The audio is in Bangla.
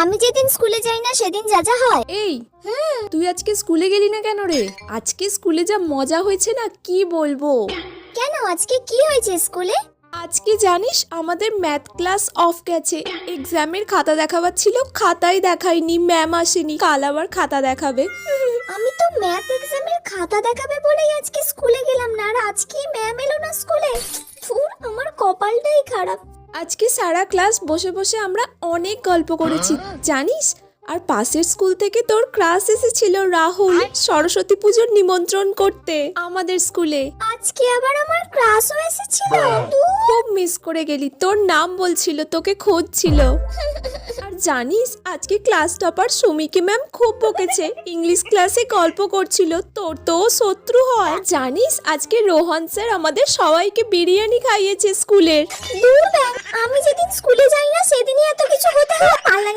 আমি যেদিন স্কুলে যাই না সেদিন যা যা হয়। এই তুই আজকে স্কুলে গেলি না কেন রে? আজকে স্কুলে যা মজা হয়েছে না কি বলবো। কেন, আজকে কি হয়েছে স্কুলে? আজকে জানিস আমাদের ম্যাথ ক্লাস অফ গেছে। এক্সামের খাতা দেখাবার ছিল, খাতাই দেখায়নি, ম্যাম আসেনি, কাল আবার খাতা দেখাবে। আমি তো ম্যাথ এক্সামের খাতা দেখাবে বলেই আজকে স্কুলে গেলাম না, আর আজকে ম্যাম এলো না স্কুলে। ধুর, আমার কপালটাই খারাপ। আজকে সারা ক্লাস বসে বসে আমরা অনেক গল্প করেছি জানিস। আর পাশের স্কুল থেকে তোর ক্লাস এসেছিল রাহুল সরস্বতী পুজোর নিমন্ত্রণ করতে আমাদের স্কুলে। আজকে আবার আমার ক্লাসও এসেছিল। খুব মিস করে গেলি, তোর নাম বলছিল, তোকে খুঁজছিল। আর জানিস আজকে ক্লাস টপার সুমিকে ম্যাম খুব বকেছে, ইংলিশ ক্লাসে গল্প করছিল, তোর তো শত্রু হয়। জানিস আজকে রোহন স্যার আমাদের সবাইকে বিরিয়ানি খাইয়েছে স্কুলের। দূর ব্যাং, আমি যেদিন স্কুলে যাই না সেদিনই এত কিছু হতে হয়।